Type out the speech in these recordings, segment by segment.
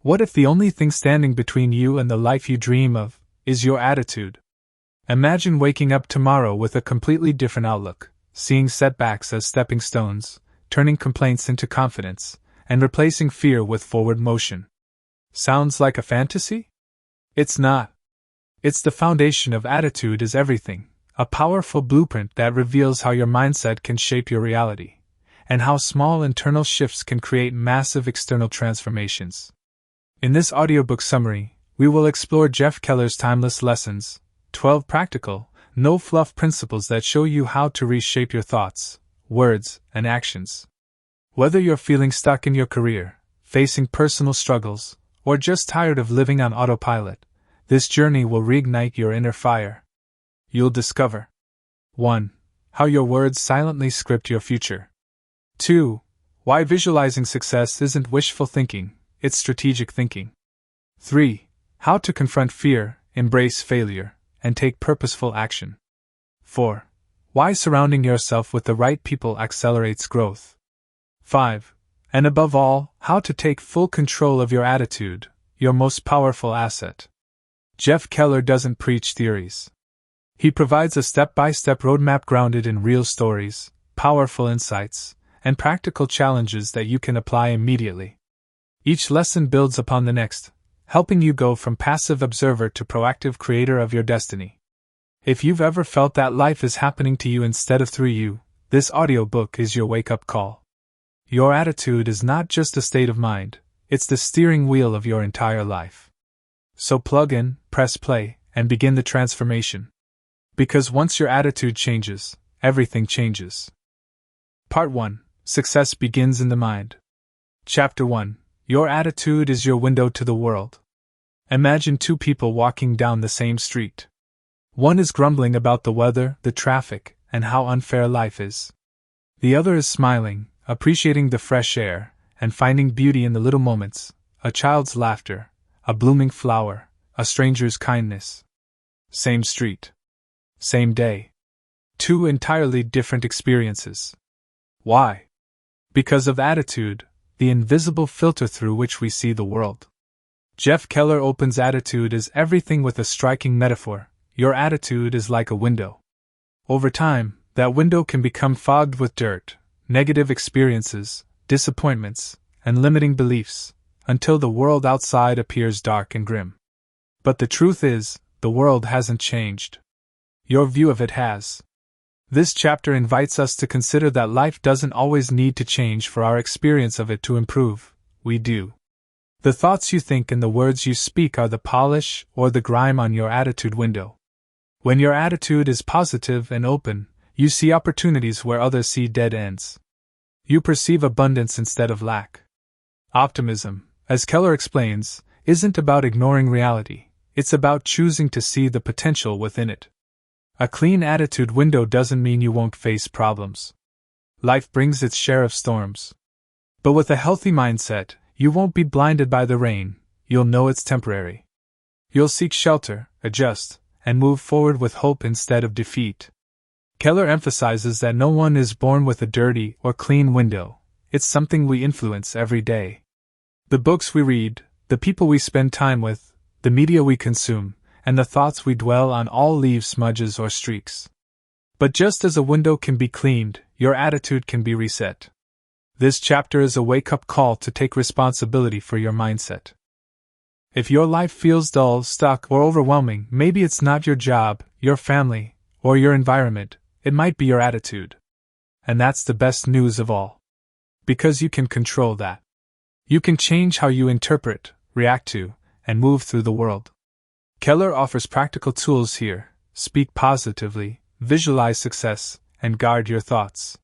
What if the only thing standing between you and the life you dream of is your attitude? Imagine waking up tomorrow with a completely different outlook, seeing setbacks as stepping stones, turning complaints into confidence, and replacing fear with forward motion. Sounds like a fantasy? It's not. It's the foundation of attitude is everything, a powerful blueprint that reveals how your mindset can shape your reality, and how small internal shifts can create massive external transformations. In this audiobook summary, we will explore Jeff Keller's timeless lessons, 12 practical, no-fluff principles that show you how to reshape your thoughts, words, and actions. Whether you're feeling stuck in your career, facing personal struggles, or just tired of living on autopilot, this journey will reignite your inner fire. You'll discover 1. How your words silently script your future. 2. Why visualizing success isn't wishful thinking, it's strategic thinking. 3. How to confront fear, embrace failure, and take purposeful action. 4. Why surrounding yourself with the right people accelerates growth. 5. And above all, how to take full control of your attitude, your most powerful asset. Jeff Keller doesn't preach theories. He provides a step-by-step roadmap grounded in real stories, powerful insights, and practical challenges that you can apply immediately. Each lesson builds upon the next, helping you go from passive observer to proactive creator of your destiny. If you've ever felt that life is happening to you instead of through you, this audiobook is your wake-up call. Your attitude is not just a state of mind, it's the steering wheel of your entire life. So plug in, press play, and begin the transformation. Because once your attitude changes, everything changes. Part 1. Success begins in the mind. Chapter 1. Your attitude is your window to the world. Imagine two people walking down the same street. One is grumbling about the weather, the traffic, and how unfair life is. The other is smiling, appreciating the fresh air, and finding beauty in the little moments, a child's laughter, a blooming flower, a stranger's kindness. Same street. Same day. Two entirely different experiences. Why? Because of attitude, the invisible filter through which we see the world. Jeff Keller opens attitude as everything with a striking metaphor. Your attitude is like a window. Over time, that window can become fogged with dirt, negative experiences, disappointments, and limiting beliefs, until the world outside appears dark and grim. But the truth is, the world hasn't changed. Your view of it has. This chapter invites us to consider that life doesn't always need to change for our experience of it to improve. We do. The thoughts you think and the words you speak are the polish or the grime on your attitude window. When your attitude is positive and open, you see opportunities where others see dead ends. You perceive abundance instead of lack. Optimism, as Keller explains, isn't about ignoring reality, it's about choosing to see the potential within it. A clean attitude window doesn't mean you won't face problems. Life brings its share of storms. But with a healthy mindset, you won't be blinded by the rain, you'll know it's temporary. You'll seek shelter, adjust, and move forward with hope instead of defeat. Keller emphasizes that no one is born with a dirty or clean window, it's something we influence every day. The books we read, the people we spend time with, the media we consume, and the thoughts we dwell on all leave smudges or streaks. But just as a window can be cleaned, your attitude can be reset. This chapter is a wake-up call to take responsibility for your mindset. If your life feels dull, stuck, or overwhelming, maybe it's not your job, your family, or your environment, it might be your attitude. And that's the best news of all. Because you can control that. You can change how you interpret, react to, and move through the world. Keller offers practical tools here: speak positively, visualize success, and guard your thoughts.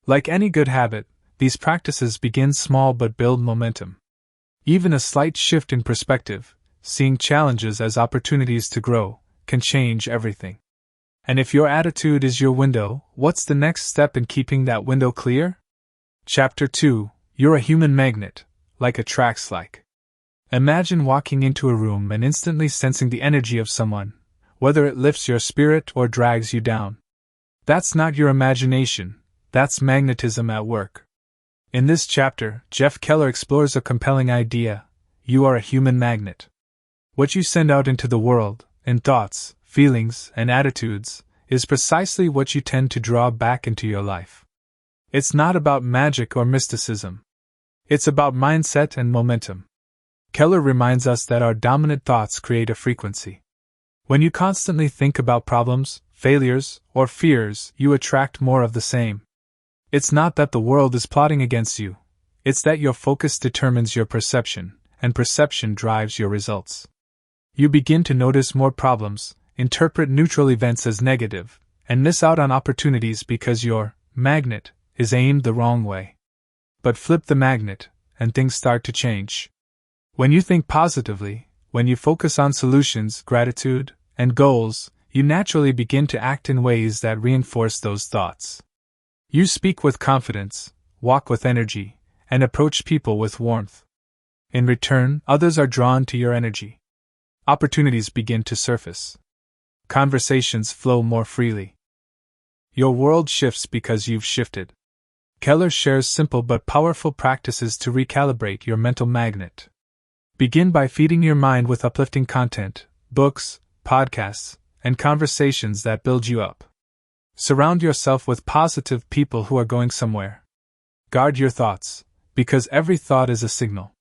Like any good habit, these practices begin small but build momentum. Even a slight shift in perspective, seeing challenges as opportunities to grow, can change everything. And if your attitude is your window, what's the next step in keeping that window clear? Chapter 2. You're a human magnet, like attracts like. Imagine walking into a room and instantly sensing the energy of someone, whether it lifts your spirit or drags you down. That's not your imagination, that's magnetism at work. In this chapter, Jeff Keller explores a compelling idea. you are a human magnet. What you send out into the world, in thoughts, feelings, and attitudes, is precisely what you tend to draw back into your life. It's not about magic or mysticism. It's about mindset and momentum. Keller reminds us that our dominant thoughts create a frequency. When you constantly think about problems, failures, or fears, you attract more of the same. It's not that the world is plotting against you. It's that your focus determines your perception, and perception drives your results. You begin to notice more problems, interpret neutral events as negative, and miss out on opportunities because your magnet is aimed the wrong way. But flip the magnet, and things start to change. When you think positively, when you focus on solutions, gratitude, and goals, you naturally begin to act in ways that reinforce those thoughts. You speak with confidence, walk with energy, and approach people with warmth. In return, others are drawn to your energy. Opportunities begin to surface. Conversations flow more freely. Your world shifts because you've shifted. Keller shares simple but powerful practices to recalibrate your mental magnet. Begin by feeding your mind with uplifting content, books, podcasts, and conversations that build you up. Surround yourself with positive people who are going somewhere. Guard your thoughts, because every thought is a signal.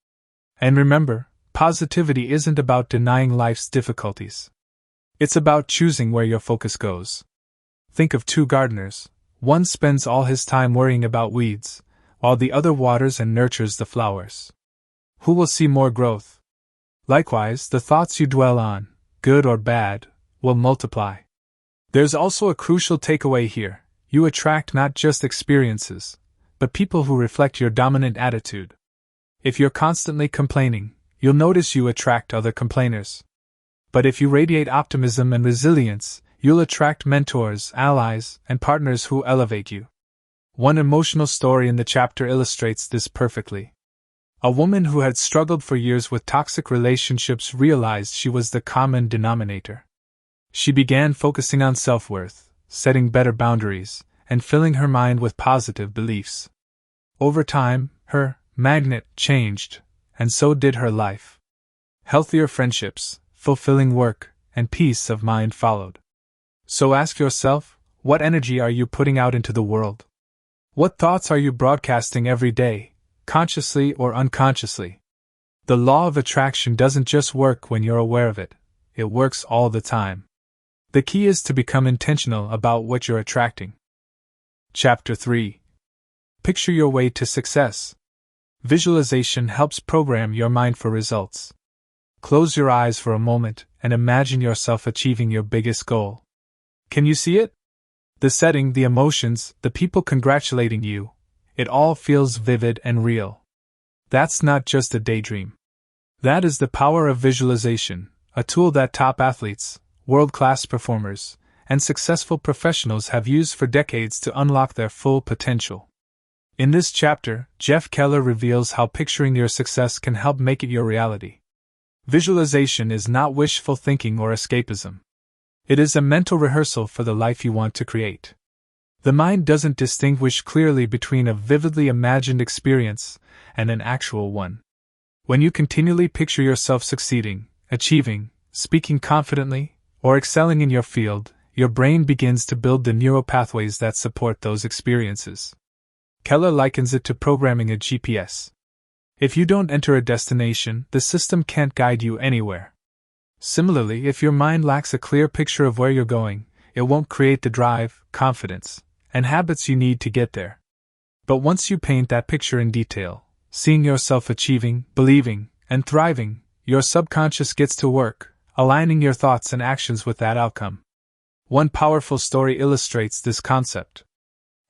And remember, positivity isn't about denying life's difficulties. It's about choosing where your focus goes. Think of two gardeners. One spends all his time worrying about weeds, while the other waters and nurtures the flowers. Who will see more growth? Likewise, the thoughts you dwell on, good or bad, will multiply. There's also a crucial takeaway here. You attract not just experiences, but people who reflect your dominant attitude. If you're constantly complaining, you'll notice you attract other complainers. But if you radiate optimism and resilience, you'll attract mentors, allies, and partners who elevate you. One emotional story in the chapter illustrates this perfectly. A woman who had struggled for years with toxic relationships realized she was the common denominator. She began focusing on self-worth, setting better boundaries, and filling her mind with positive beliefs. Over time, her magnet changed, and so did her life. Healthier friendships, fulfilling work, and peace of mind followed. So ask yourself, what energy are you putting out into the world? What thoughts are you broadcasting every day, consciously or unconsciously? The law of attraction doesn't just work when you're aware of it, it works all the time. The key is to become intentional about what you're attracting. Chapter 3. Picture your way to success. Visualization helps program your mind for results. Close your eyes for a moment and imagine yourself achieving your biggest goal. Can you see it? The setting, the emotions, the people congratulating you, it all feels vivid and real. That's not just a daydream. That is the power of visualization, a tool that top athletes, world-class performers, and successful professionals have used for decades to unlock their full potential. In this chapter, Jeff Keller reveals how picturing your success can help make it your reality. Visualization is not wishful thinking or escapism. It is a mental rehearsal for the life you want to create. The mind doesn't distinguish clearly between a vividly imagined experience and an actual one. When you continually picture yourself succeeding, achieving, speaking confidently, or excelling in your field, your brain begins to build the neural pathways that support those experiences. Keller likens it to programming a GPS. If you don't enter a destination, the system can't guide you anywhere. Similarly, if your mind lacks a clear picture of where you're going, it won't create the drive, confidence, and habits you need to get there. But once you paint that picture in detail, seeing yourself achieving, believing, and thriving, your subconscious gets to work, aligning your thoughts and actions with that outcome. One powerful story illustrates this concept.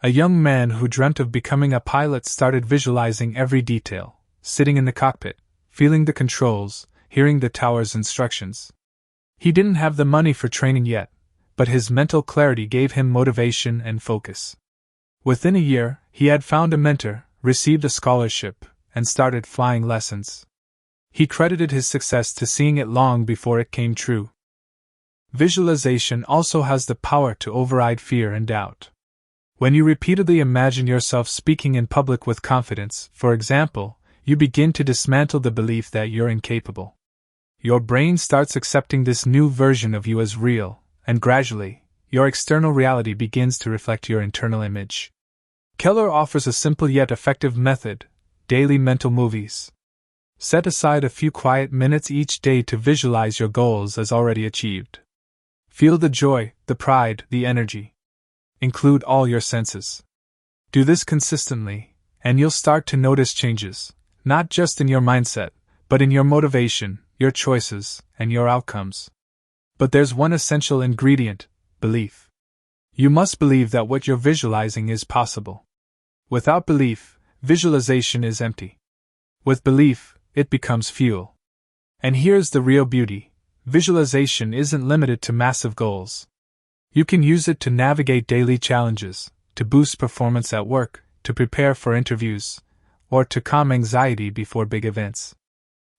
A young man who dreamt of becoming a pilot started visualizing every detail, sitting in the cockpit, feeling the controls, hearing the tower's instructions. He didn't have the money for training yet, but his mental clarity gave him motivation and focus. Within a year, he had found a mentor, received a scholarship, and started flying lessons. He credited his success to seeing it long before it came true. Visualization also has the power to override fear and doubt. When you repeatedly imagine yourself speaking in public with confidence, for example, you begin to dismantle the belief that you're incapable. Your brain starts accepting this new version of you as real, and gradually, your external reality begins to reflect your internal image. Keller offers a simple yet effective method: daily mental movies. Set aside a few quiet minutes each day to visualize your goals as already achieved. Feel the joy, the pride, the energy. Include all your senses. Do this consistently, and you'll start to notice changes, not just in your mindset, but in your motivation, your choices, and your outcomes. But there's one essential ingredient: belief. You must believe that what you're visualizing is possible. Without belief, visualization is empty. With belief, it becomes fuel. And here's the real beauty: visualization isn't limited to massive goals. You can use it to navigate daily challenges, to boost performance at work, to prepare for interviews, or to calm anxiety before big events.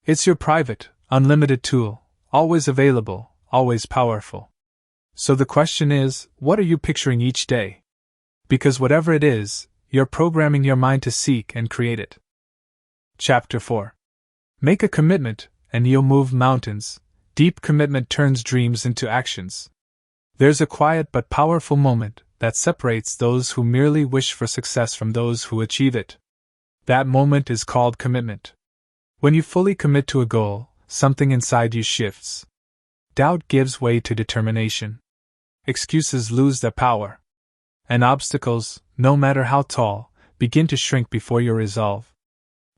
It's your private, unlimited tool, always available, always powerful. So the question is, what are you picturing each day? Because whatever it is, you're programming your mind to seek and create it. Chapter 4. Make a commitment, and you'll move mountains. Deep commitment turns dreams into actions. There's a quiet but powerful moment that separates those who merely wish for success from those who achieve it. That moment is called commitment. When you fully commit to a goal, something inside you shifts. Doubt gives way to determination. Excuses lose their power. And obstacles, no matter how tall, begin to shrink before your resolve.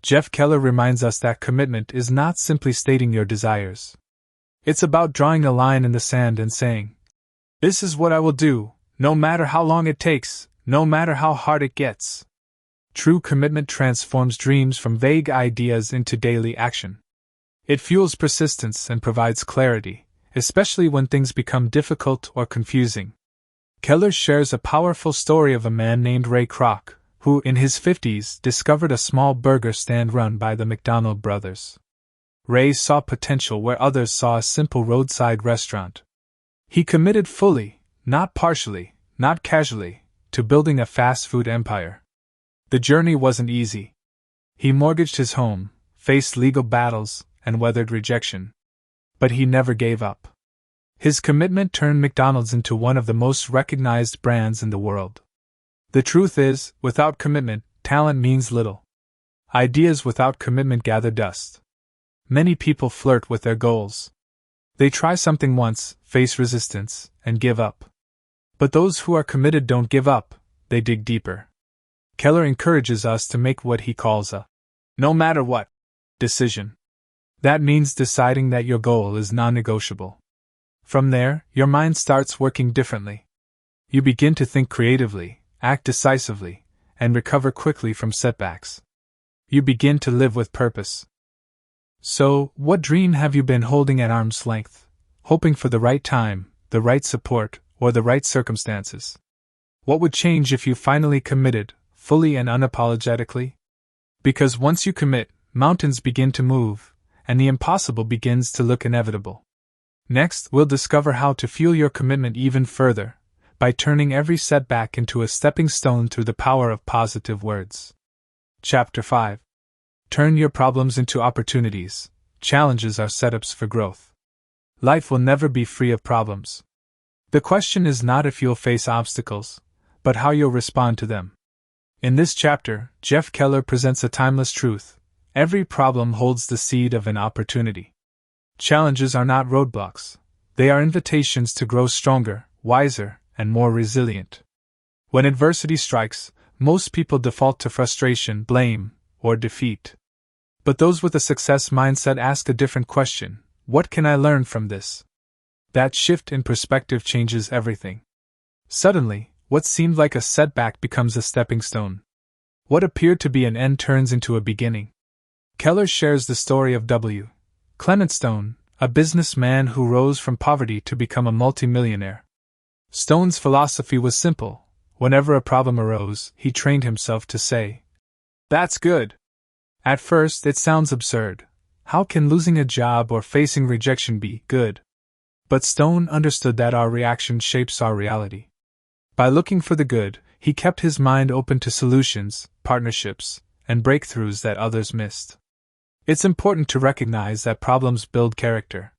Jeff Keller reminds us that commitment is not simply stating your desires. It's about drawing a line in the sand and saying, "This is what I will do, no matter how long it takes, no matter how hard it gets." True commitment transforms dreams from vague ideas into daily action. It fuels persistence and provides clarity, especially when things become difficult or confusing. Keller shares a powerful story of a man named Ray Kroc, who, in his 50s, discovered a small burger stand run by the McDonald brothers. Ray saw potential where others saw a simple roadside restaurant. He committed fully, not partially, not casually, to building a fast food empire. The journey wasn't easy. He mortgaged his home, faced legal battles, and weathered rejection. But he never gave up. His commitment turned McDonald's into one of the most recognized brands in the world. The truth is, without commitment, talent means little. Ideas without commitment gather dust. Many people flirt with their goals. They try something once, face resistance, and give up. But those who are committed don't give up, they dig deeper. Keller encourages us to make what he calls a no matter what decision. That means deciding that your goal is non-negotiable. From there, your mind starts working differently. You begin to think creatively, act decisively, and recover quickly from setbacks. You begin to live with purpose. So, what dream have you been holding at arm's length, hoping for the right time, the right support, or the right circumstances? What would change if you finally committed, fully and unapologetically? Because once you commit, mountains begin to move, and the impossible begins to look inevitable. Next, we'll discover how to fuel your commitment even further, by turning every setback into a stepping stone through the power of positive words. Chapter 5. Turn your problems into opportunities. Challenges are setups for growth. Life will never be free of problems. The question is not if you'll face obstacles, but how you'll respond to them. In this chapter, Jeff Keller presents a timeless truth: every problem holds the seed of an opportunity. Challenges are not roadblocks, they are invitations to grow stronger, wiser, and more resilient. When adversity strikes, most people default to frustration, blame, or defeat. But those with a success mindset ask a different question: what can I learn from this? That shift in perspective changes everything. Suddenly, what seemed like a setback becomes a stepping stone. What appeared to be an end turns into a beginning. Keller shares the story of W. Clement Stone, a businessman who rose from poverty to become a multimillionaire. Stone's philosophy was simple. Whenever a problem arose, he trained himself to say, "That's good." At first, it sounds absurd. How can losing a job or facing rejection be good? But Stone understood that our reaction shapes our reality. By looking for the good, he kept his mind open to solutions, partnerships, and breakthroughs that others missed. It's important to recognize that problems build character.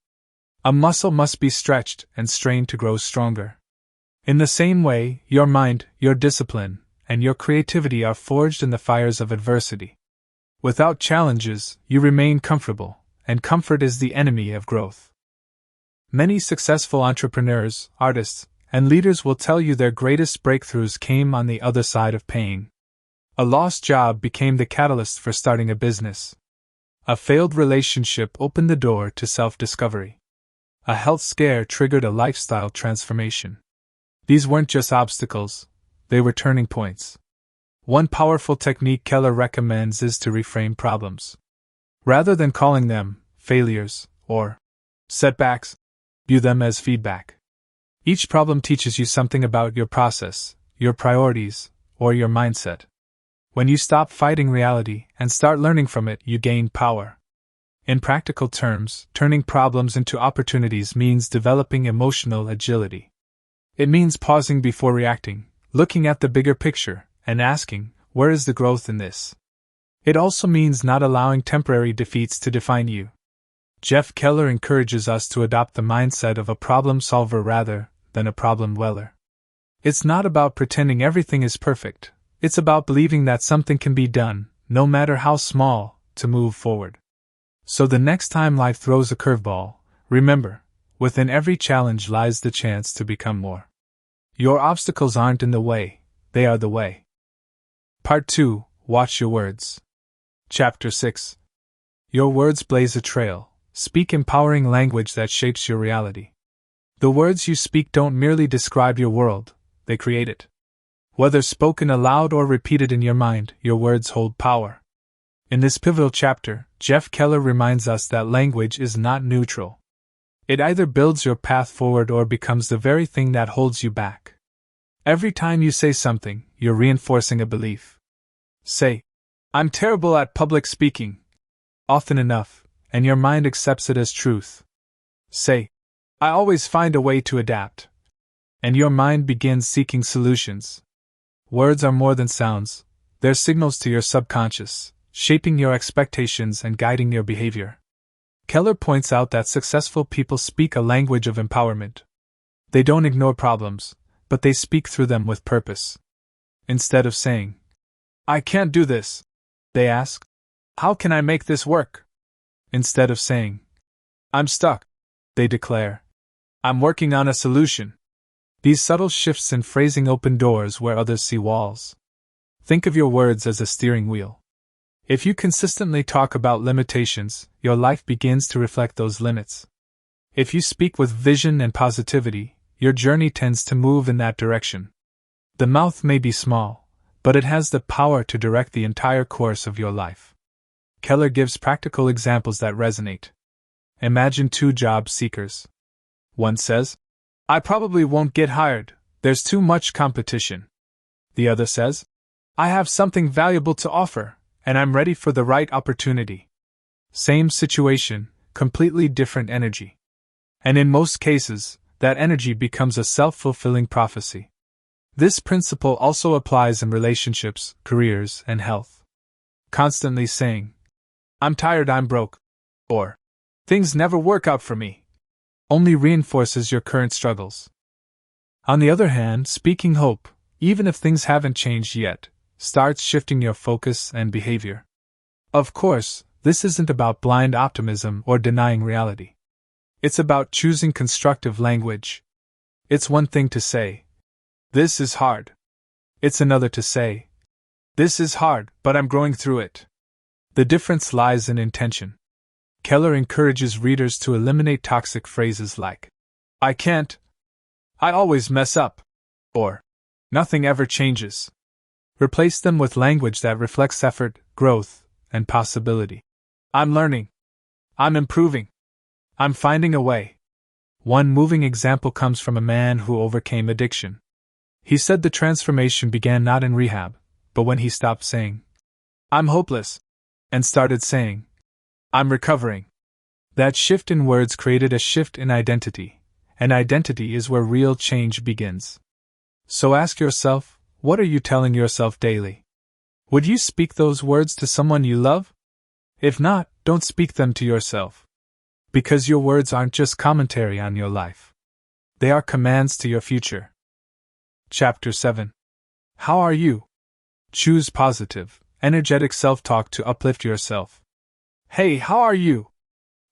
A muscle must be stretched and strained to grow stronger. In the same way, your mind, your discipline, and your creativity are forged in the fires of adversity. Without challenges, you remain comfortable, and comfort is the enemy of growth. Many successful entrepreneurs, artists, and leaders will tell you their greatest breakthroughs came on the other side of pain. A lost job became the catalyst for starting a business. A failed relationship opened the door to self-discovery. A health scare triggered a lifestyle transformation. These weren't just obstacles, they were turning points. One powerful technique Keller recommends is to reframe problems. Rather than calling them failures or setbacks, view them as feedback. Each problem teaches you something about your process, your priorities, or your mindset. When you stop fighting reality and start learning from it, you gain power. In practical terms, turning problems into opportunities means developing emotional agility. It means pausing before reacting, looking at the bigger picture, and asking, where is the growth in this? It also means not allowing temporary defeats to define you. Jeff Keller encourages us to adopt the mindset of a problem solver rather than a problem dweller. It's not about pretending everything is perfect, it's about believing that something can be done, no matter how small, to move forward. So the next time life throws a curveball, remember, within every challenge lies the chance to become more. Your obstacles aren't in the way, they are the way. Part 2. Watch your words. Chapter 6. Your words blaze a trail. Speak empowering language that shapes your reality. The words you speak don't merely describe your world, they create it. Whether spoken aloud or repeated in your mind, your words hold power. In this pivotal chapter, Jeff Keller reminds us that language is not neutral. It either builds your path forward or becomes the very thing that holds you back. Every time you say something, you're reinforcing a belief. Say, I'm terrible at public speaking. Often enough, and your mind accepts it as truth. Say, I always find a way to adapt. And your mind begins seeking solutions. Words are more than sounds, they're signals to your subconscious, shaping your expectations and guiding your behavior. Keller points out that successful people speak a language of empowerment. They don't ignore problems, but they speak through them with purpose. Instead of saying, I can't do this, they ask, how can I make this work? Instead of saying, I'm stuck, they declare, I'm working on a solution. These subtle shifts in phrasing open doors where others see walls. Think of your words as a steering wheel. If you consistently talk about limitations, your life begins to reflect those limits. If you speak with vision and positivity, your journey tends to move in that direction. The mouth may be small, but it has the power to direct the entire course of your life. Keller gives practical examples that resonate. Imagine two job seekers. One says, I probably won't get hired, there's too much competition. The other says, I have something valuable to offer, and I'm ready for the right opportunity. Same situation, completely different energy. And in most cases, that energy becomes a self-fulfilling prophecy. This principle also applies in relationships, careers, and health. Constantly saying, I'm tired, I'm broke, or things never work out for me, only reinforces your current struggles. On the other hand, speaking hope, even if things haven't changed yet, starts shifting your focus and behavior. Of course, this isn't about blind optimism or denying reality. It's about choosing constructive language. It's one thing to say, this is hard. It's another to say, this is hard, but I'm growing through it. The difference lies in intention. Keller encourages readers to eliminate toxic phrases like, I can't, I always mess up, or nothing ever changes. Replace them with language that reflects effort, growth, and possibility. I'm learning. I'm improving. I'm finding a way. One moving example comes from a man who overcame addiction. He said the transformation began not in rehab, but when he stopped saying, I'm hopeless, and started saying, I'm recovering. That shift in words created a shift in identity, and identity is where real change begins. So ask yourself, what are you telling yourself daily? Would you speak those words to someone you love? If not, don't speak them to yourself. Because your words aren't just commentary on your life. They are commands to your future. Chapter 7. How are you? Choose positive, energetic self-talk to uplift yourself. Hey, how are you?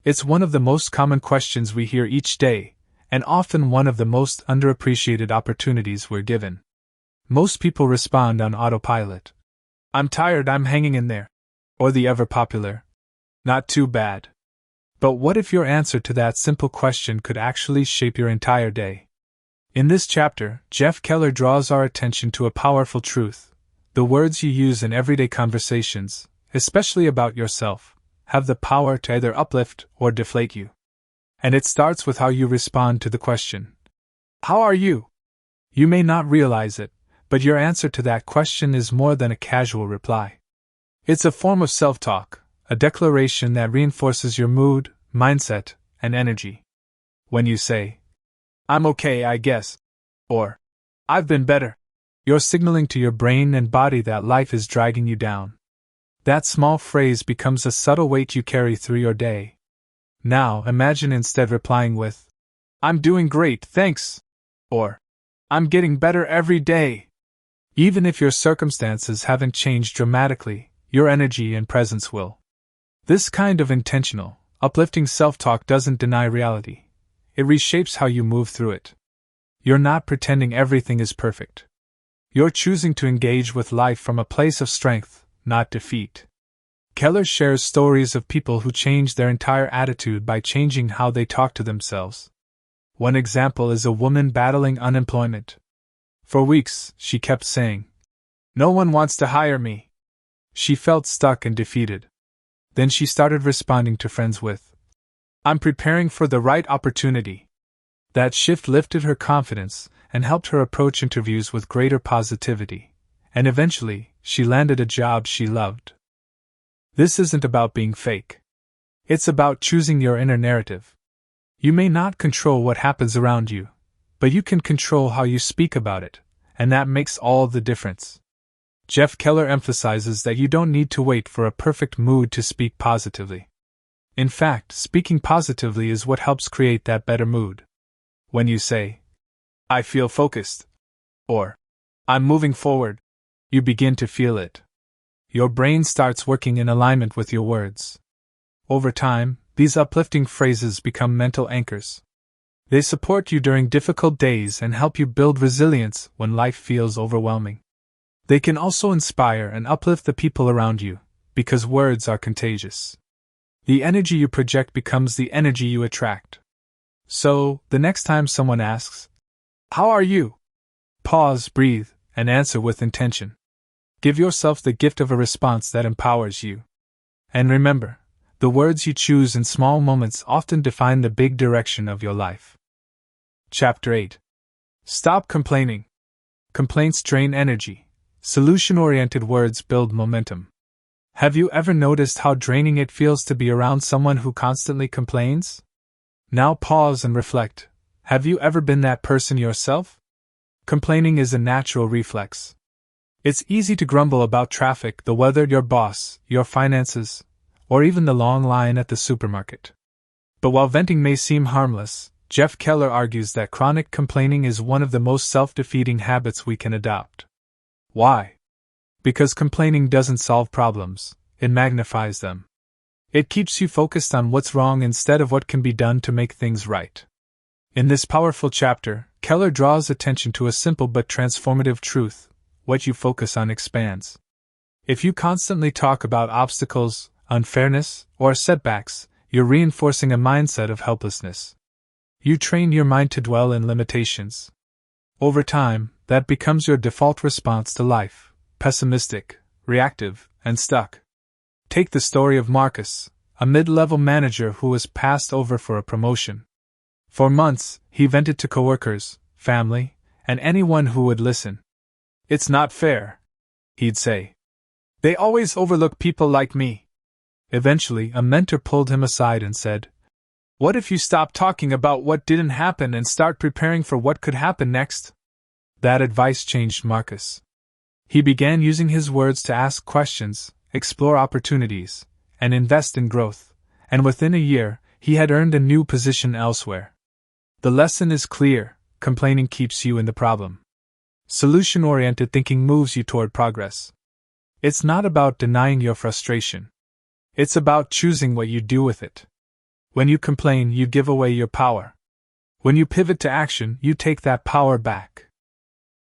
It's one of the most common questions we hear each day, and often one of the most underappreciated opportunities we're given. Most people respond on autopilot. I'm tired, I'm hanging in there. Or the ever-popular, not too bad. But what if your answer to that simple question could actually shape your entire day? In this chapter, Jeff Keller draws our attention to a powerful truth. The words you use in everyday conversations, especially about yourself, have the power to either uplift or deflate you. And it starts with how you respond to the question. How are you? You may not realize it, but your answer to that question is more than a casual reply. It's a form of self-talk, a declaration that reinforces your mood, mindset, and energy. When you say, I'm okay, I guess, or I've been better, you're signaling to your brain and body that life is dragging you down. That small phrase becomes a subtle weight you carry through your day. Now, imagine instead replying with, I'm doing great, thanks, or I'm getting better every day. Even if your circumstances haven't changed dramatically, your energy and presence will. This kind of intentional, uplifting self-talk doesn't deny reality. It reshapes how you move through it. You're not pretending everything is perfect. You're choosing to engage with life from a place of strength, not defeat. Keller shares stories of people who changed their entire attitude by changing how they talk to themselves. One example is a woman battling unemployment. For weeks, she kept saying, "No one wants to hire me." She felt stuck and defeated. Then she started responding to friends with, "I'm preparing for the right opportunity." That shift lifted her confidence and helped her approach interviews with greater positivity, and eventually, she landed a job she loved. This isn't about being fake. It's about choosing your inner narrative. You may not control what happens around you, but you can control how you speak about it, and that makes all the difference. Jeff Keller emphasizes that you don't need to wait for a perfect mood to speak positively. In fact, speaking positively is what helps create that better mood. When you say, "I feel focused," or "I'm moving forward," you begin to feel it. Your brain starts working in alignment with your words. Over time, these uplifting phrases become mental anchors. They support you during difficult days and help you build resilience when life feels overwhelming. They can also inspire and uplift the people around you, because words are contagious. The energy you project becomes the energy you attract. So, the next time someone asks, "How are you?" pause, breathe, and answer with intention. Give yourself the gift of a response that empowers you. And remember, the words you choose in small moments often define the big direction of your life. Chapter 8. Stop complaining. Complaints drain energy. Solution-oriented words build momentum. Have you ever noticed how draining it feels to be around someone who constantly complains? Now pause and reflect. Have you ever been that person yourself? Complaining is a natural reflex. It's easy to grumble about traffic, the weather, your boss, your finances, or even the long line at the supermarket. But while venting may seem harmless, Jeff Keller argues that chronic complaining is one of the most self-defeating habits we can adopt. Why? Because complaining doesn't solve problems, it magnifies them. It keeps you focused on what's wrong instead of what can be done to make things right. In this powerful chapter, Keller draws attention to a simple but transformative truth: what you focus on expands. If you constantly talk about obstacles, unfairness, or setbacks, you're reinforcing a mindset of helplessness. You train your mind to dwell in limitations. Over time, that becomes your default response to life: pessimistic, reactive, and stuck. Take the story of Marcus, a mid-level manager who was passed over for a promotion. For months, he vented to coworkers, family, and anyone who would listen. "It's not fair," he'd say. "They always overlook people like me." Eventually, a mentor pulled him aside and said, "What if you stop talking about what didn't happen and start preparing for what could happen next?" That advice changed Marcus. He began using his words to ask questions, explore opportunities, and invest in growth, and within a year, he had earned a new position elsewhere. The lesson is clear: complaining keeps you in the problem. Solution-oriented thinking moves you toward progress. It's not about denying your frustration. It's about choosing what you do with it. When you complain, you give away your power. When you pivot to action, you take that power back.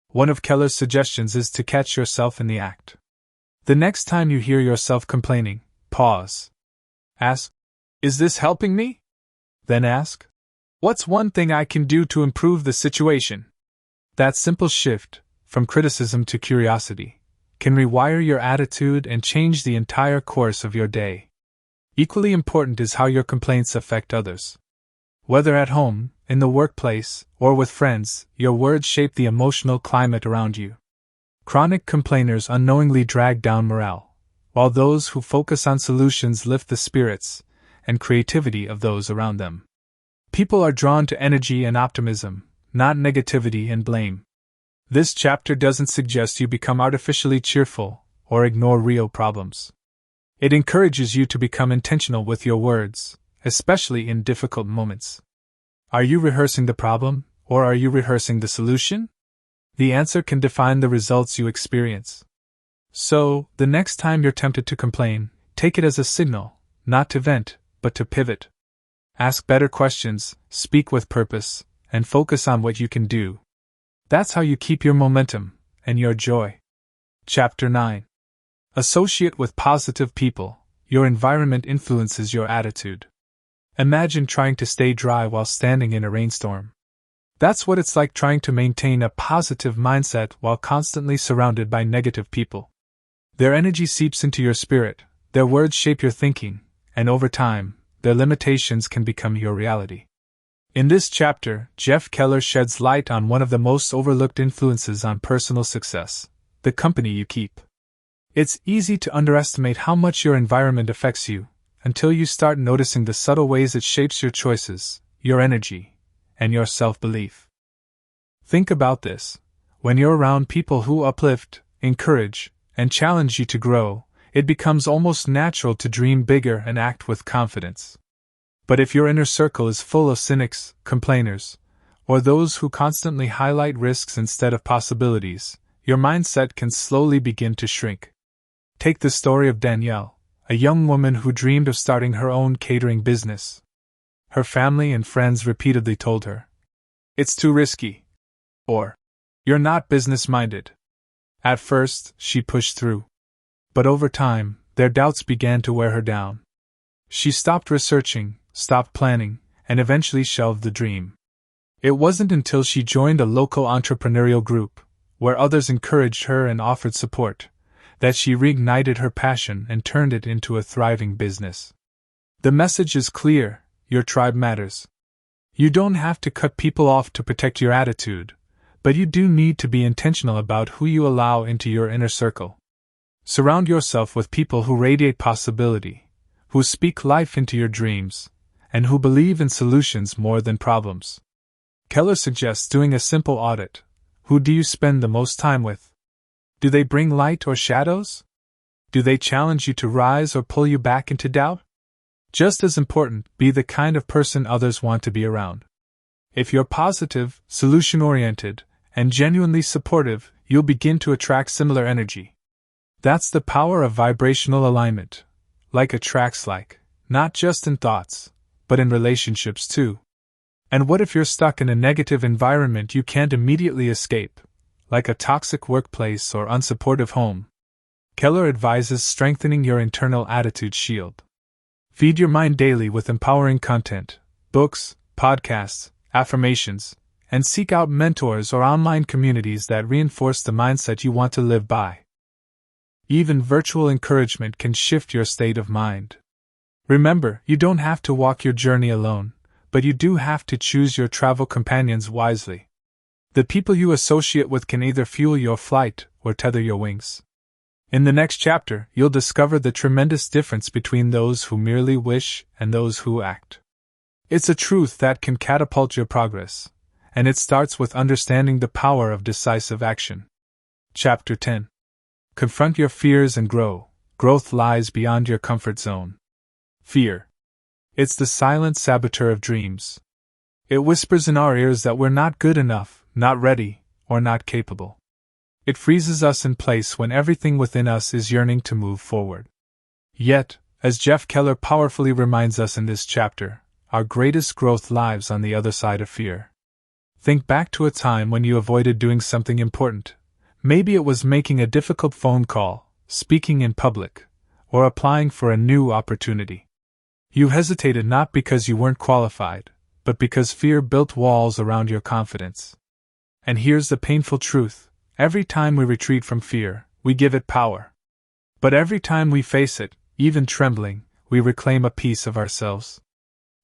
One of Keller's suggestions is to catch yourself in the act. The next time you hear yourself complaining, pause. Ask, "Is this helping me?" Then ask, "What's one thing I can do to improve the situation?" That simple shift, from criticism to curiosity, can rewire your attitude and change the entire course of your day. Equally important is how your complaints affect others. Whether at home, in the workplace, or with friends, your words shape the emotional climate around you. Chronic complainers unknowingly drag down morale, while those who focus on solutions lift the spirits and creativity of those around them. People are drawn to energy and optimism, not negativity and blame. This chapter doesn't suggest you become artificially cheerful or ignore real problems. It encourages you to become intentional with your words, especially in difficult moments. Are you rehearsing the problem, or are you rehearsing the solution? The answer can define the results you experience. So, the next time you're tempted to complain, take it as a signal, not to vent, but to pivot. Ask better questions, speak with purpose, and focus on what you can do. That's how you keep your momentum and your joy. Chapter 9. Associate with positive people. Your environment influences your attitude. Imagine trying to stay dry while standing in a rainstorm. That's what it's like trying to maintain a positive mindset while constantly surrounded by negative people. Their energy seeps into your spirit, their words shape your thinking, and over time, their limitations can become your reality. In this chapter, Jeff Keller sheds light on one of the most overlooked influences on personal success: the company you keep. It's easy to underestimate how much your environment affects you, until you start noticing the subtle ways it shapes your choices, your energy, and your self-belief. Think about this. When you're around people who uplift, encourage, and challenge you to grow, it becomes almost natural to dream bigger and act with confidence. But if your inner circle is full of cynics, complainers, or those who constantly highlight risks instead of possibilities, your mindset can slowly begin to shrink. Take the story of Danielle, a young woman who dreamed of starting her own catering business. Her family and friends repeatedly told her, "It's too risky," or "You're not business-minded." At first, she pushed through. But over time, their doubts began to wear her down. She stopped researching, stopped planning, and eventually shelved the dream. It wasn't until she joined a local entrepreneurial group, where others encouraged her and offered support, that she reignited her passion and turned it into a thriving business. The message is clear: your tribe matters. You don't have to cut people off to protect your attitude, but you do need to be intentional about who you allow into your inner circle. Surround yourself with people who radiate possibility, who speak life into your dreams, and who believe in solutions more than problems. Keller suggests doing a simple audit. Who do you spend the most time with? Do they bring light or shadows? Do they challenge you to rise or pull you back into doubt? Just as important, be the kind of person others want to be around. If you're positive, solution-oriented, and genuinely supportive, you'll begin to attract similar energy. That's the power of vibrational alignment. Like attracts like, not just in thoughts, but in relationships too. And what if you're stuck in a negative environment you can't immediately escape, like a toxic workplace or unsupportive home? Keller advises strengthening your internal attitude shield. Feed your mind daily with empowering content, books, podcasts, affirmations, and seek out mentors or online communities that reinforce the mindset you want to live by. Even virtual encouragement can shift your state of mind. Remember, you don't have to walk your journey alone, but you do have to choose your travel companions wisely. The people you associate with can either fuel your flight or tether your wings. In the next chapter, you'll discover the tremendous difference between those who merely wish and those who act. It's a truth that can catapult your progress, and it starts with understanding the power of decisive action. Chapter 10. Confront your fears and grow. growth lies beyond your comfort zone. Fear. It's the silent saboteur of dreams. It whispers in our ears that we're not good enough, not ready, or not capable. It freezes us in place when everything within us is yearning to move forward. Yet, as Jeff Keller powerfully reminds us in this chapter, our greatest growth lies on the other side of fear. Think back to a time when you avoided doing something important. Maybe it was making a difficult phone call, speaking in public, or applying for a new opportunity. You hesitated not because you weren't qualified, but because fear built walls around your confidence. And here's the painful truth: every time we retreat from fear, we give it power. But every time we face it, even trembling, we reclaim a piece of ourselves.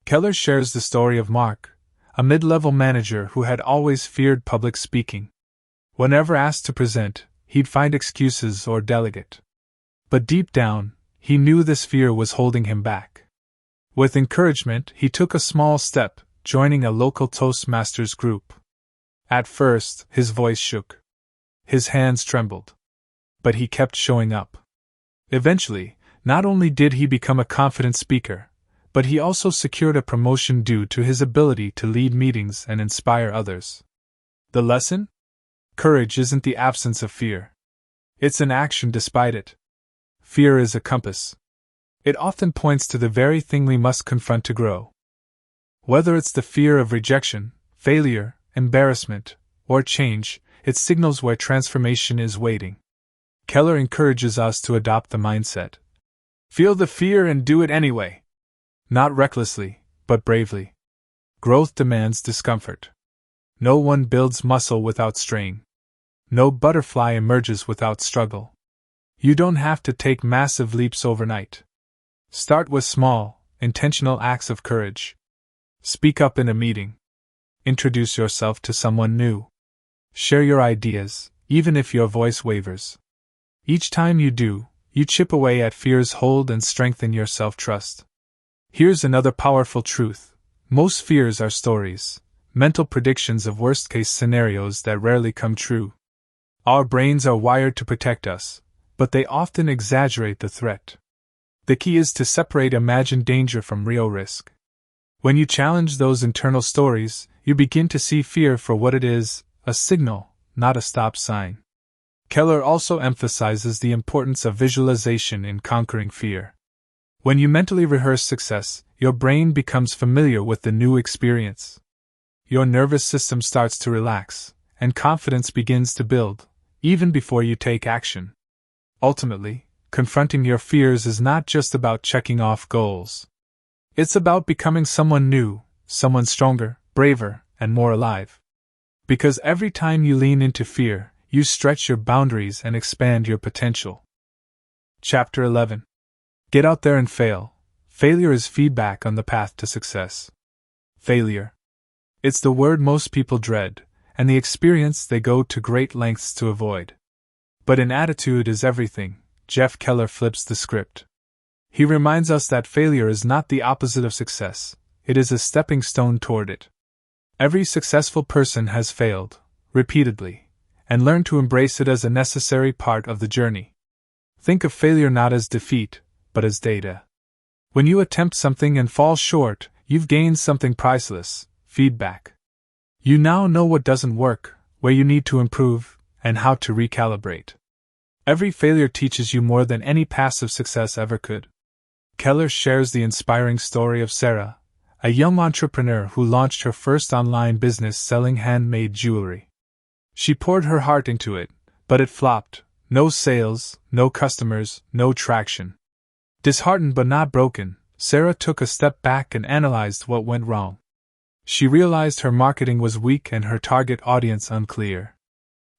Keller shares the story of Mark, a mid-level manager who had always feared public speaking. Whenever asked to present, he'd find excuses or delegate. But deep down, he knew this fear was holding him back. With encouragement, he took a small step, joining a local Toastmasters group. At first, his voice shook. His hands trembled. But he kept showing up. Eventually, not only did he become a confident speaker, but he also secured a promotion due to his ability to lead meetings and inspire others. The lesson? Courage isn't the absence of fear. It's an action despite it. Fear is a compass. It often points to the very thing we must confront to grow. Whether it's the fear of rejection, failure, embarrassment, or change, it signals where transformation is waiting. Keller encourages us to adopt the mindset: feel the fear and do it anyway. Not recklessly, but bravely. Growth demands discomfort. No one builds muscle without strain. No butterfly emerges without struggle. You don't have to take massive leaps overnight. Start with small, intentional acts of courage. Speak up in a meeting. Introduce yourself to someone new. Share your ideas, even if your voice wavers. Each time you do, you chip away at fear's hold and strengthen your self-trust. Here's another powerful truth: most fears are stories, mental predictions of worst-case scenarios that rarely come true. Our brains are wired to protect us, but they often exaggerate the threat. The key is to separate imagined danger from real risk. When you challenge those internal stories, you begin to see fear for what it is: a signal, not a stop sign. Keller also emphasizes the importance of visualization in conquering fear. When you mentally rehearse success, your brain becomes familiar with the new experience. Your nervous system starts to relax, and confidence begins to build, even before you take action. Ultimately, confronting your fears is not just about checking off goals. It's about becoming someone new, someone stronger, braver, and more alive. Because every time you lean into fear, you stretch your boundaries and expand your potential. Chapter 11. Get out there and fail. Failure is feedback on the path to success. Failure. It's the word most people dread, and the experience they go to great lengths to avoid. But in attitude is everything, Jeff Keller flips the script. He reminds us that failure is not the opposite of success, it is a stepping stone toward it. Every successful person has failed, repeatedly, and learned to embrace it as a necessary part of the journey. Think of failure not as defeat, but as data. When you attempt something and fall short, you've gained something priceless: feedback. You now know what doesn't work, where you need to improve, and how to recalibrate. Every failure teaches you more than any passive success ever could. Keller shares the inspiring story of Sarah, a young entrepreneur who launched her first online business selling handmade jewelry. She poured her heart into it, but it flopped: no sales, no customers, no traction. Disheartened but not broken, Sarah took a step back and analyzed what went wrong. She realized her marketing was weak and her target audience unclear.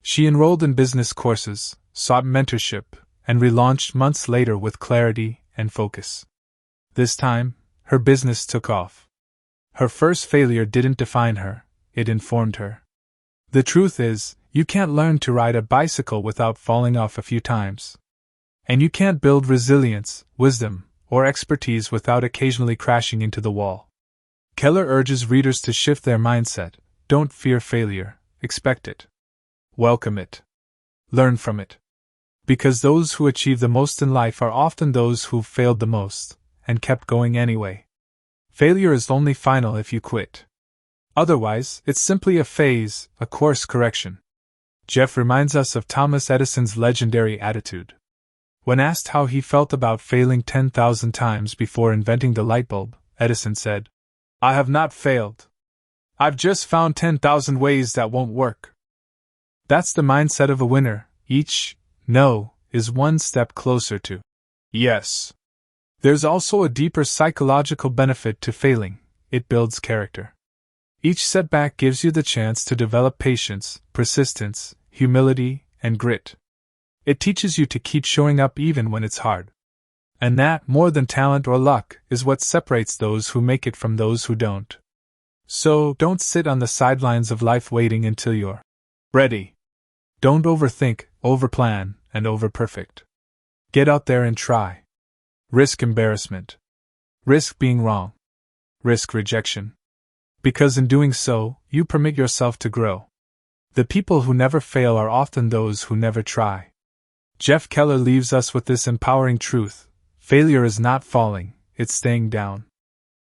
She enrolled in business courses, sought mentorship, and relaunched months later with clarity and focus. This time, her business took off. Her first failure didn't define her, it informed her. The truth is, you can't learn to ride a bicycle without falling off a few times. And you can't build resilience, wisdom, or expertise without occasionally crashing into the wall. Keller urges readers to shift their mindset: don't fear failure, expect it. Welcome it. Learn from it. Because those who achieve the most in life are often those who failed the most, and kept going anyway. Failure is only final if you quit. Otherwise, it's simply a phase, a course correction. Jeff reminds us of Thomas Edison's legendary attitude. When asked how he felt about failing 10,000 times before inventing the light bulb, Edison said, "I have not failed. I've just found 10,000 ways that won't work." That's the mindset of a winner. Each no is one step closer to yes. There's also a deeper psychological benefit to failing. It builds character. Each setback gives you the chance to develop patience, persistence, humility, and grit. It teaches you to keep showing up even when it's hard. And that, more than talent or luck, is what separates those who make it from those who don't. So, don't sit on the sidelines of life waiting until you're ready. Don't overthink, overplan, and overperfect. Get out there and try. Risk embarrassment. Risk being wrong. Risk rejection. Because in doing so, you permit yourself to grow. The people who never fail are often those who never try. Jeff Keller leaves us with this empowering truth: failure is not falling, it's staying down.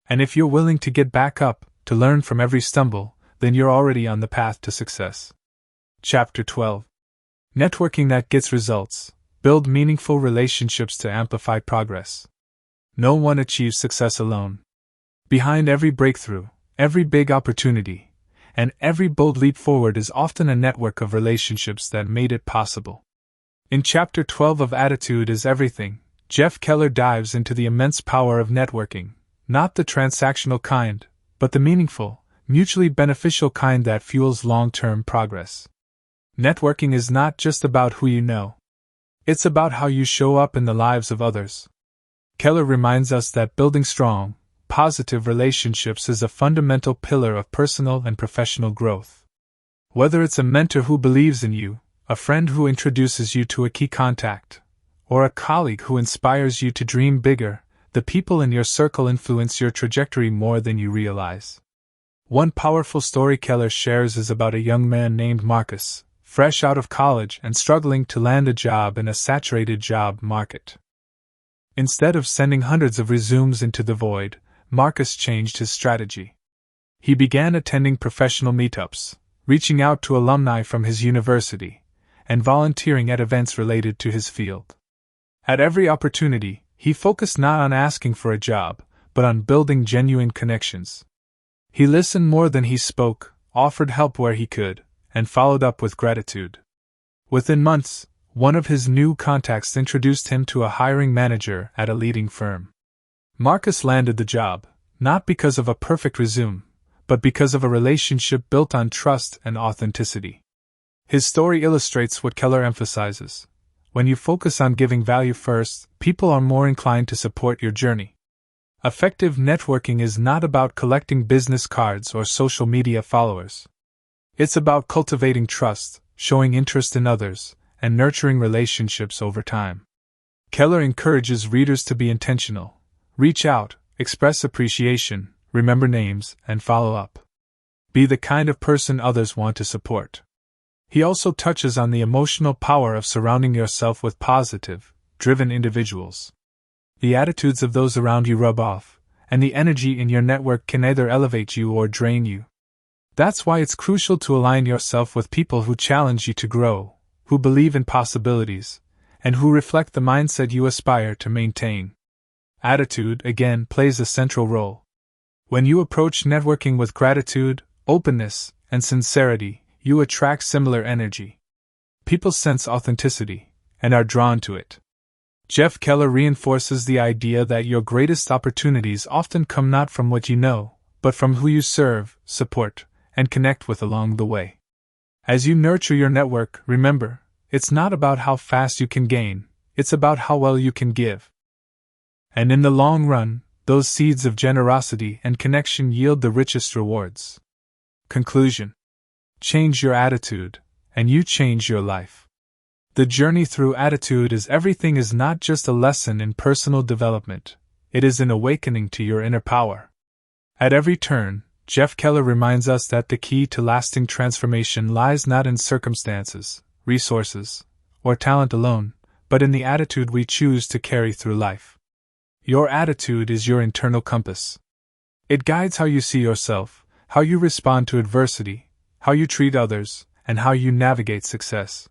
And if you're willing to get back up, to learn from every stumble, then you're already on the path to success. Chapter 12. Networking that gets results. Build meaningful relationships to amplify progress. No one achieves success alone. Behind every breakthrough, every big opportunity, and every bold leap forward is often a network of relationships that made it possible. In Chapter 12 of Attitude is Everything, Jeff Keller dives into the immense power of networking, not the transactional kind, but the meaningful, mutually beneficial kind that fuels long-term progress. Networking is not just about who you know. It's about how you show up in the lives of others. Keller reminds us that building strong, positive relationships is a fundamental pillar of personal and professional growth. Whether it's a mentor who believes in you, a friend who introduces you to a key contact, or a colleague who inspires you to dream bigger, the people in your circle influence your trajectory more than you realize. One powerful story Keller shares is about a young man named Marcus, fresh out of college and struggling to land a job in a saturated job market. Instead of sending hundreds of resumes into the void, Marcus changed his strategy. He began attending professional meetups, reaching out to alumni from his university, and volunteering at events related to his field. At every opportunity, he focused not on asking for a job, but on building genuine connections. He listened more than he spoke, offered help where he could, and followed up with gratitude. Within months, one of his new contacts introduced him to a hiring manager at a leading firm. Marcus landed the job, not because of a perfect resume, but because of a relationship built on trust and authenticity. His story illustrates what Keller emphasizes. When you focus on giving value first, people are more inclined to support your journey. Effective networking is not about collecting business cards or social media followers. It's about cultivating trust, showing interest in others, and nurturing relationships over time. Keller encourages readers to be intentional. Reach out, express appreciation, remember names, and follow up. Be the kind of person others want to support. He also touches on the emotional power of surrounding yourself with positive, driven individuals. The attitudes of those around you rub off, and the energy in your network can either elevate you or drain you. That's why it's crucial to align yourself with people who challenge you to grow, who believe in possibilities, and who reflect the mindset you aspire to maintain. Attitude, again, plays a central role. When you approach networking with gratitude, openness, and sincerity, you attract similar energy. People sense authenticity, and are drawn to it. Jeff Keller reinforces the idea that your greatest opportunities often come not from what you know, but from who you serve, support, and connect with along the way. As you nurture your network, remember, it's not about how fast you can gain, it's about how well you can give. And in the long run, those seeds of generosity and connection yield the richest rewards. Conclusion. Change your attitude, and you change your life. The journey through Attitude is Everything is not just a lesson in personal development, it is an awakening to your inner power. At every turn, Jeff Keller reminds us that the key to lasting transformation lies not in circumstances, resources, or talent alone, but in the attitude we choose to carry through life. Your attitude is your internal compass. It guides how you see yourself, how you respond to adversity, how you treat others, and how you navigate success.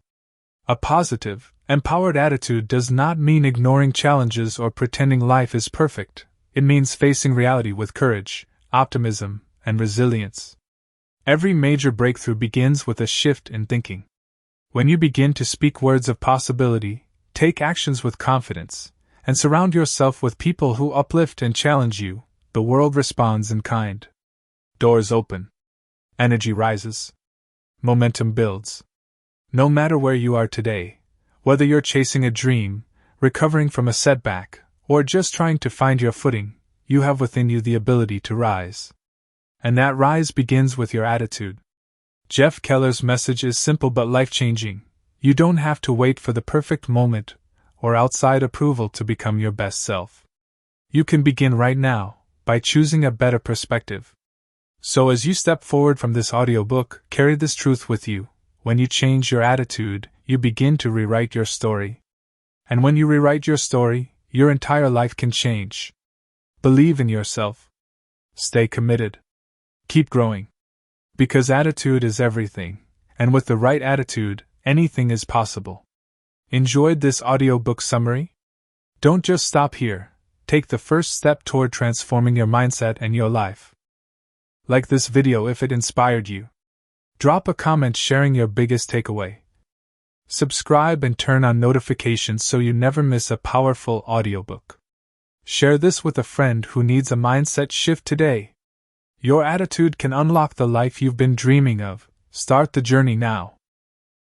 A positive, empowered attitude does not mean ignoring challenges or pretending life is perfect. It means facing reality with courage, optimism, and resilience. Every major breakthrough begins with a shift in thinking. When you begin to speak words of possibility, take actions with confidence, and surround yourself with people who uplift and challenge you, the world responds in kind. Doors open. Energy rises. Momentum builds. No matter where you are today, whether you're chasing a dream, recovering from a setback, or just trying to find your footing, you have within you the ability to rise. And that rise begins with your attitude. Jeff Keller's message is simple but life-changing. You don't have to wait for the perfect moment or outside approval to become your best self. You can begin right now by choosing a better perspective. So as you step forward from this audiobook, carry this truth with you. When you change your attitude, you begin to rewrite your story. And when you rewrite your story, your entire life can change. Believe in yourself. Stay committed. Keep growing. Because attitude is everything, and with the right attitude, anything is possible. Enjoyed this audiobook summary? Don't just stop here. Take the first step toward transforming your mindset and your life. Like this video if it inspired you. Drop a comment sharing your biggest takeaway. Subscribe and turn on notifications so you never miss a powerful audiobook. Share this with a friend who needs a mindset shift today. Your attitude can unlock the life you've been dreaming of. Start the journey now.